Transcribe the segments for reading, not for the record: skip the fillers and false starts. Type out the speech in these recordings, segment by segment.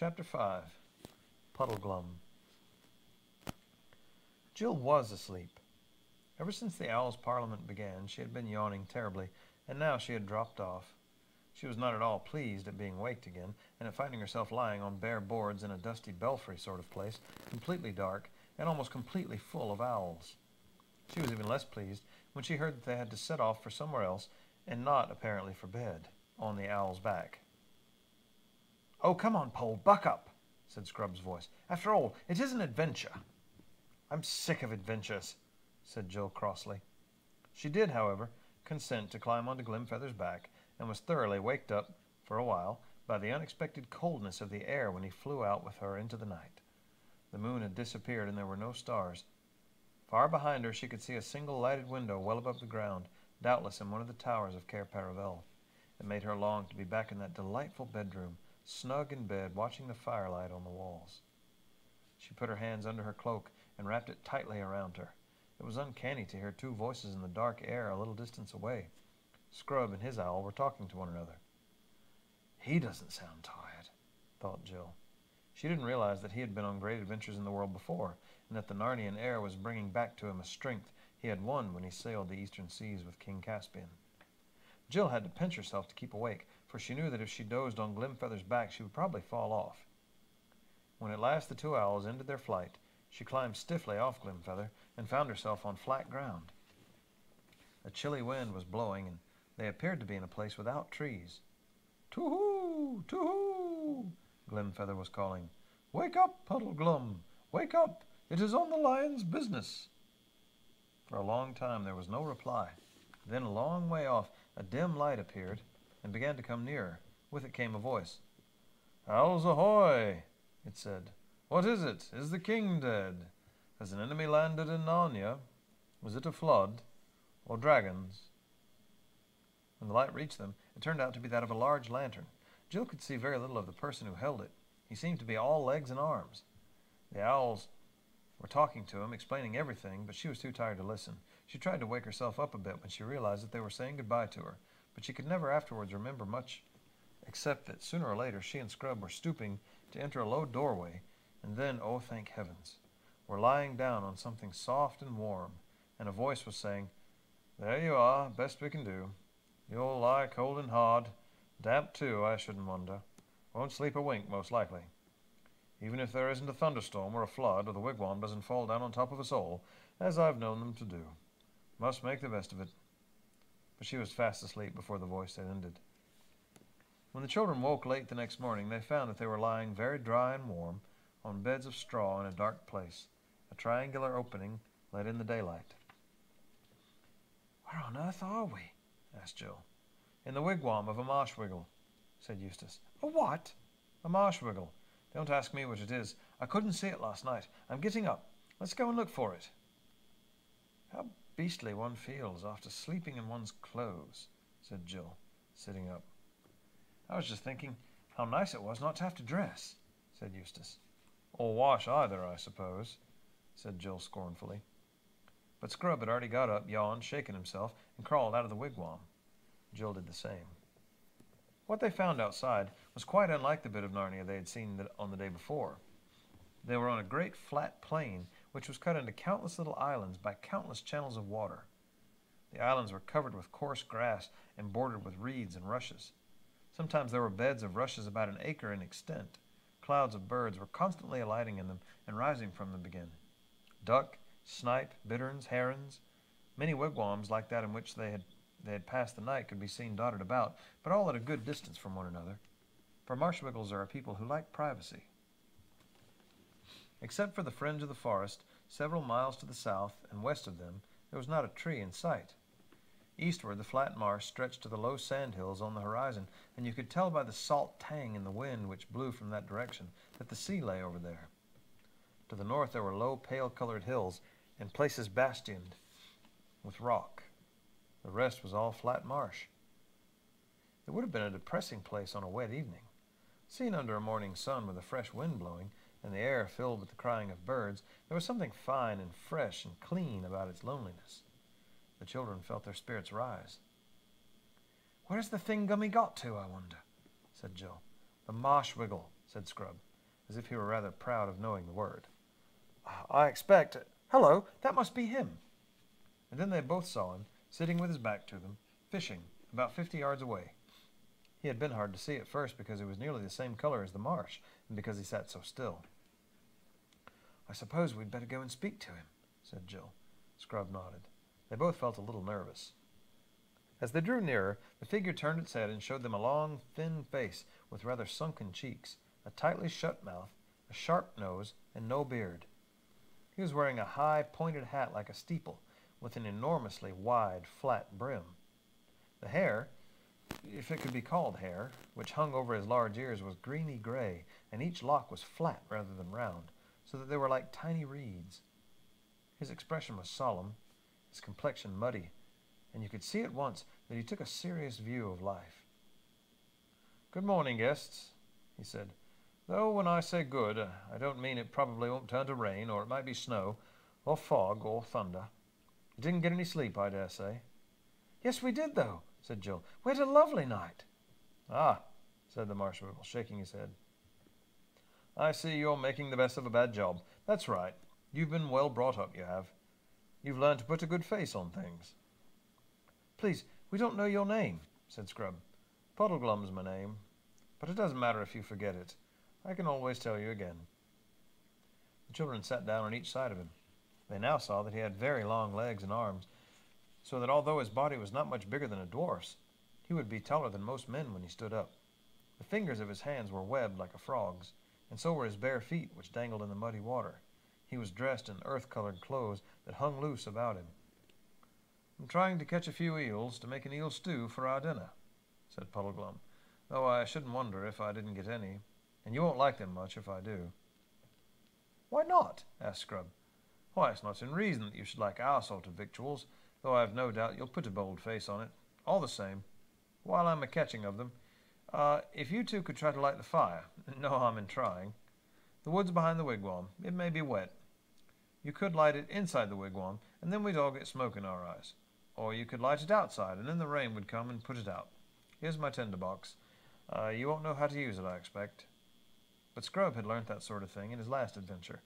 Chapter 5. Puddleglum. Jill was asleep. Ever since the Owls' Parliament began, she had been yawning terribly, and now she had dropped off. She was not at all pleased at being waked again, and at finding herself lying on bare boards in a dusty belfry sort of place, completely dark, and almost completely full of owls. She was even less pleased when she heard that they had to set off for somewhere else, and not, apparently, for bed, on the Owl's back. "Oh, come on, Pole, buck up," said Scrubb's voice. "After all, it is an adventure." "I'm sick of adventures," said Jill crossly. She did, however, consent to climb onto Glimfeather's back, and was thoroughly waked up, for a while, by the unexpected coldness of the air when he flew out with her into the night. The moon had disappeared, and there were no stars. Far behind her she could see a single lighted window well above the ground, doubtless in one of the towers of Cair Paravel. It made her long to be back in that delightful bedroom, snug in bed, watching the firelight on the walls. She put her hands under her cloak and wrapped it tightly around her. It was uncanny to hear two voices in the dark air a little distance away. Scrub and his owl were talking to one another. "He doesn't sound tired," thought Jill. She didn't realize that he had been on great adventures in the world before, and that the Narnian air was bringing back to him a strength he had won when he sailed the eastern seas with King Caspian. Jill had to pinch herself to keep awake, for she knew that if she dozed on Glimfeather's back she would probably fall off. When at last the two owls ended their flight, she climbed stiffly off Glimfeather and found herself on flat ground. A chilly wind was blowing, and they appeared to be in a place without trees. "Too-hoo! Too-hoo!" Glimfeather was calling. "Wake up, Puddleglum! Wake up! It is on the lion's business!" For a long time there was no reply. Then a long way off a dim light appeared and began to come nearer. With it came a voice. "Owls ahoy!" it said. "What is it? Is the king dead? Has an enemy landed in Narnia? Was it a flood? Or dragons?" When the light reached them, it turned out to be that of a large lantern. Jill could see very little of the person who held it. He seemed to be all legs and arms. The owls were talking to him, explaining everything, but she was too tired to listen. She tried to wake herself up a bit when she realized that they were saying goodbye to her, but she could never afterwards remember much, except that sooner or later she and Scrub were stooping to enter a low doorway, and then, oh thank heavens, were lying down on something soft and warm, and a voice was saying, "There you are, best we can do. You'll lie cold and hard. Damp, too, I shouldn't wonder. Won't sleep a wink, most likely. Even if there isn't a thunderstorm or a flood, or the wigwam doesn't fall down on top of us all, as I've known them to do. Must make the best of it." But she was fast asleep before the voice had ended. When the children woke late the next morning, they found that they were lying very dry and warm on beds of straw in a dark place. A triangular opening let in the daylight. "Where on earth are we?" asked Jill. "In the wigwam of a marsh-wiggle," said Eustace. "A what?" "A marsh-wiggle. Don't ask me what it is. I couldn't see it last night. I'm getting up. Let's go and look for it." "How beastly one feels after sleeping in one's clothes," said Jill, sitting up. "I was just thinking how nice it was not to have to dress," said Eustace. "Or wash either, I suppose," said Jill scornfully. But Scrub had already got up, yawned, shaken himself, and crawled out of the wigwam. Jill did the same. What they found outside was quite unlike the bit of Narnia they had seen on the day before. They were on a great flat plain which was cut into countless little islands by countless channels of water. The islands were covered with coarse grass and bordered with reeds and rushes. Sometimes there were beds of rushes about an acre in extent. Clouds of birds were constantly alighting in them and rising from them again. Duck, snipe, bitterns, herons. Many wigwams like that in which they had passed the night could be seen dotted about, but all at a good distance from one another, for marsh-wiggles are a people who like privacy. Except for the fringe of the forest, several miles to the south and west of them, there was not a tree in sight. Eastward, the flat marsh stretched to the low sand-hills on the horizon, and you could tell by the salt tang in the wind which blew from that direction that the sea lay over there. To the north there were low, pale-colored hills, and places bastioned with rock. The rest was all flat marsh. It would have been a depressing place on a wet evening. Seen under a morning sun with a fresh wind blowing, and the air filled with the crying of birds, there was something fine and fresh and clean about its loneliness. The children felt their spirits rise. "Where's the thing-gummy got to, I wonder?" said Jill. "The marsh-wiggle," said Scrub. as if he were rather proud of knowing the word. "I expect... Hello, that must be him." And then they both saw him, sitting with his back to them, fishing, about 50 yards away. He had been hard to see at first because he was nearly the same color as the marsh, and because he sat so still. "I suppose we'd better go and speak to him," said Jill. Scrub nodded. They both felt a little nervous. As they drew nearer, the figure turned its head and showed them a long, thin face with rather sunken cheeks, a tightly shut mouth, a sharp nose, and no beard. He was wearing a high, pointed hat like a steeple, with an enormously wide, flat brim. The hair, if it could be called hair, which hung over his large ears, was greeny gray, and each lock was flat rather than round, so that they were like tiny reeds. His expression was solemn, his complexion muddy, and you could see at once that he took a serious view of life. "Good morning, guests," he said. "Though when I say good, I don't mean it probably won't turn to rain, or it might be snow, or fog, or thunder. You didn't get any sleep, I dare say." "Yes, we did, though," said Jill. "We had a lovely night." "Ah," said the Marshwiggle, shaking his head. "I see you're making the best of a bad job. That's right. You've been well brought up, you have. You've learned to put a good face on things." "Please, we don't know your name," said Scrub. "Puddleglum's my name, but it doesn't matter if you forget it. I can always tell you again." The children sat down on each side of him. They now saw that he had very long legs and arms, so that although his body was not much bigger than a dwarf's, he would be taller than most men when he stood up. The fingers of his hands were webbed like a frog's, and so were his bare feet, which dangled in the muddy water. He was dressed in earth-colored clothes that hung loose about him. "I'm trying to catch a few eels to make an eel stew for our dinner," said Puddleglum, "though I shouldn't wonder if I didn't get any, and you won't like them much if I do." "Why not?" asked Scrub. "Why, it's not in reason that you should like our sort of victuals, though I have no doubt you'll put a bold face on it. All the same, while I'm a-catching of them, if you two could try to light the fire, no harm in trying. The wood's behind the wigwam. It may be wet. You could light it inside the wigwam, and then we'd all get smoke in our eyes. Or you could light it outside, and then the rain would come and put it out. Here's my tinderbox. You won't know how to use it, I expect." But Scrub had learnt that sort of thing in his last adventure.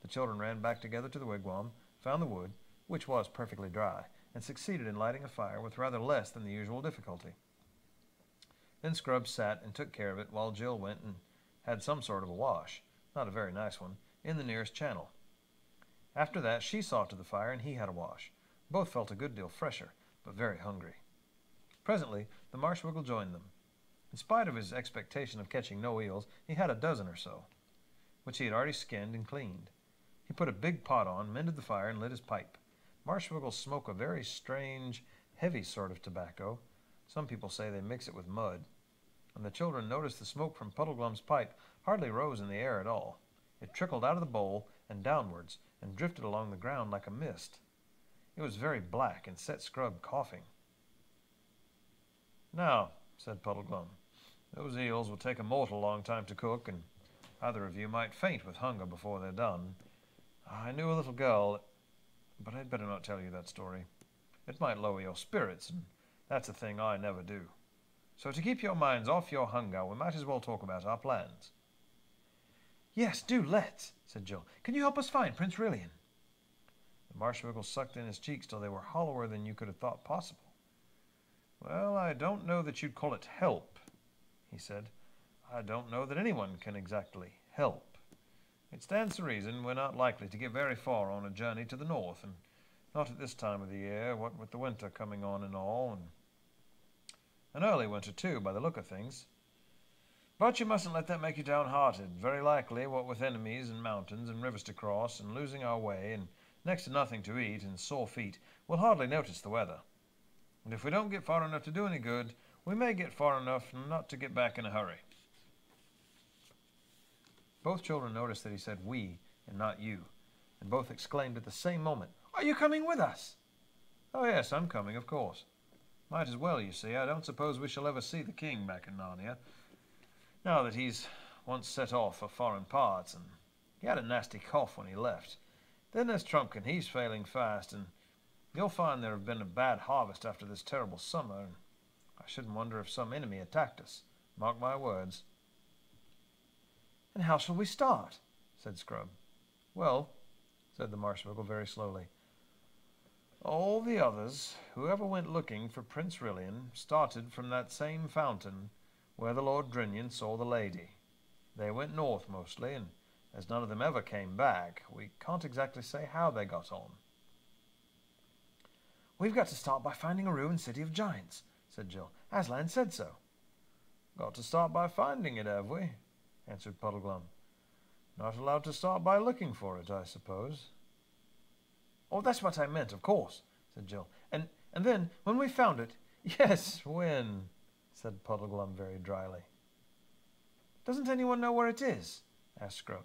The children ran back together to the wigwam, found the wood, which was perfectly dry, and succeeded in lighting a fire with rather less than the usual difficulty. Then Scrub sat and took care of it while Jill went and had some sort of a wash, not a very nice one, in the nearest channel. After that she saw to the fire and he had a wash. Both felt a good deal fresher, but very hungry. Presently the Marshwiggle joined them. In spite of his expectation of catching no eels, he had a dozen or so, which he had already skinned and cleaned. He put a big pot on, mended the fire, and lit his pipe. Marshwiggles smoke a very strange, heavy sort of tobacco. Some people say they mix it with mud. And the children noticed the smoke from Puddleglum's pipe hardly rose in the air at all. It trickled out of the bowl and downwards, and drifted along the ground like a mist. It was very black, and set Scrub coughing. "Now," said Puddleglum, "those eels will take a mortal long time to cook, and either of you might faint with hunger before they're done. I knew a little girl, but I'd better not tell you that story. It might lower your spirits, and that's a thing I never do. So to keep your minds off your hunger, we might as well talk about our plans." "Yes, do let's," said Jill. "Can you help us find Prince Rilian?" The Marshwiggle sucked in his cheeks till they were hollower than you could have thought possible. "Well, I don't know that you'd call it help," he said. "I don't know that anyone can exactly help. It stands to reason we're not likely to get very far on a journey to the north, and not at this time of the year, what with the winter coming on and all, and an early winter, too, by the look of things. But you mustn't let that make you downhearted. Very likely, what with enemies and mountains and rivers to cross, and losing our way, and next to nothing to eat, and sore feet, we'll hardly notice the weather. And if we don't get far enough to do any good, we may get far enough not to get back in a hurry." Both children noticed that he said "we" and not "you," and both exclaimed at the same moment, "Are you coming with us?" "Oh, yes, I'm coming, of course. Might as well, you see. I don't suppose we shall ever see the king back in Narnia, now that he's once set off for foreign parts, and he had a nasty cough when he left. Then there's Trumpkin. He's failing fast, and you'll find there have been a bad harvest after this terrible summer, and I shouldn't wonder if some enemy attacked us. Mark my words." "And how shall we start?" said Scrub. "Well," said the Marshmallow very slowly, "all the others, whoever went looking for Prince Rilian, started from that same fountain where the Lord Drinian saw the lady. They went north mostly, and as none of them ever came back, we can't exactly say how they got on." "We've got to start by finding a ruined city of giants," said Jill. "Aslan said so." "Got to start by finding it, have we?" answered Puddleglum. "Not allowed to start by looking for it, I suppose." "Oh, that's what I meant, of course," said Jill. And then, when we found it—" "Yes, when?" said Puddleglum very dryly. "Doesn't anyone know where it is?" asked Scrub.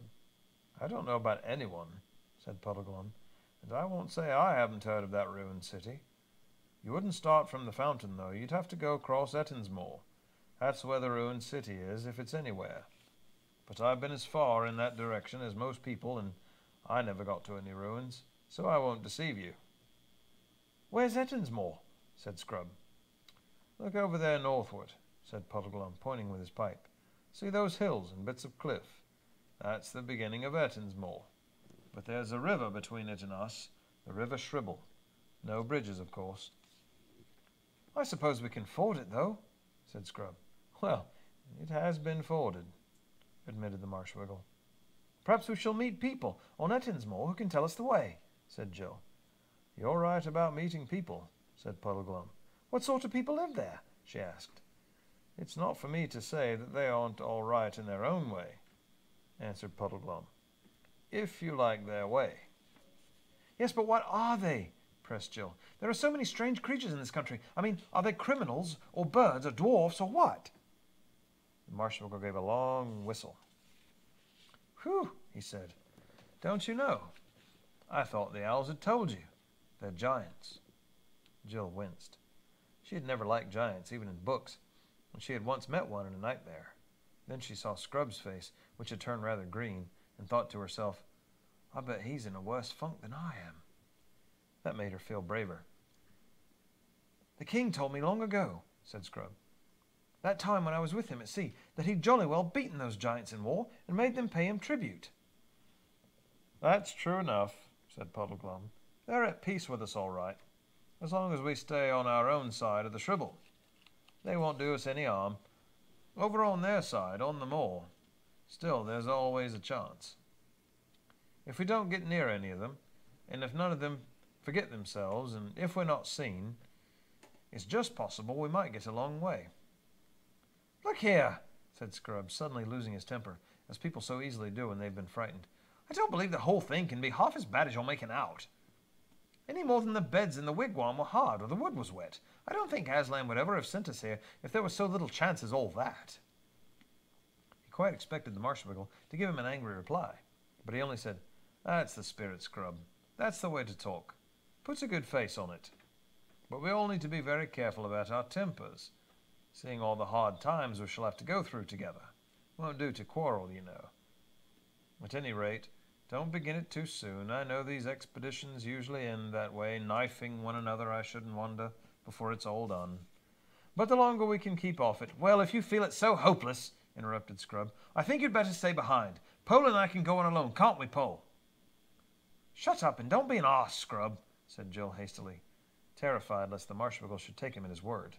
"I don't know about anyone," said Puddleglum, "and I won't say I haven't heard of that ruined city. You wouldn't start from the fountain, though. You'd have to go across Ettinsmoor. That's where the ruined city is, if it's anywhere. But I've been as far in that direction as most people, and I never got to any ruins, so I won't deceive you." "Where's Ettinsmoor?" said Scrub. "Look over there northward," said Puddleglum, pointing with his pipe. "See those hills and bits of cliff? That's the beginning of Ettinsmoor. But there's a river between it and us, the River Shribble. No bridges, of course." "I suppose we can ford it, though," said Scrub. "Well, it has been forded," admitted the Marshwiggle. "Perhaps we shall meet people on Ettinsmoor who can tell us the way," said Jill. "You're right about meeting people," said Puddleglum. "What sort of people live there?" she asked. "It's not for me to say that they aren't all right in their own way," answered Puddleglum. "If you like their way." "Yes, but what are they?" pressed Jill. "There are so many strange creatures in this country. I mean, are they criminals, or birds, or dwarfs, or what?" The Marshmallow gave a long whistle. "Whew," he said. "Don't you know? I thought the owls had told you. They're giants." Jill winced. She had never liked giants, even in books, and she had once met one in a nightmare. Then she saw Scrub's face, which had turned rather green, and thought to herself, "I bet he's in a worse funk than I am." That made her feel braver. "The king told me long ago," said Scrub, "that time when I was with him at sea, that he'd jolly well beaten those giants in war and made them pay him tribute." "That's true enough," said Puddleglum. "They're at peace with us all right, as long as we stay on our own side of the Shribble. They won't do us any harm. Over on their side, on the moor, still there's always a chance. If we don't get near any of them, and if none of them forget themselves, and if we're not seen, it's just possible we might get a long way." "Look here," said Scrub, suddenly losing his temper, as people so easily do when they've been frightened. "I don't believe the whole thing can be half as bad as you're making out. Any more than the beds in the wigwam were hard or the wood was wet. I don't think Aslan would ever have sent us here if there was so little chance as all that." He quite expected the Marshwiggle to give him an angry reply, but he only said, "That's the spirit, Scrub. That's the way to talk. Puts a good face on it. But we all need to be very careful about our tempers, seeing all the hard times we shall have to go through together. Won't do to quarrel, you know. At any rate, don't begin it too soon. I know these expeditions usually end that way, knifing one another, I shouldn't wonder, before it's all done. But the longer we can keep off it—" "Well, if you feel it so hopeless," interrupted Scrub, "I think you'd better stay behind. Pole and I can go on alone, can't we, Pole?" "Shut up and don't be an arse, Scrub," said Jill hastily, terrified lest the Marshwiggle should take him at his word.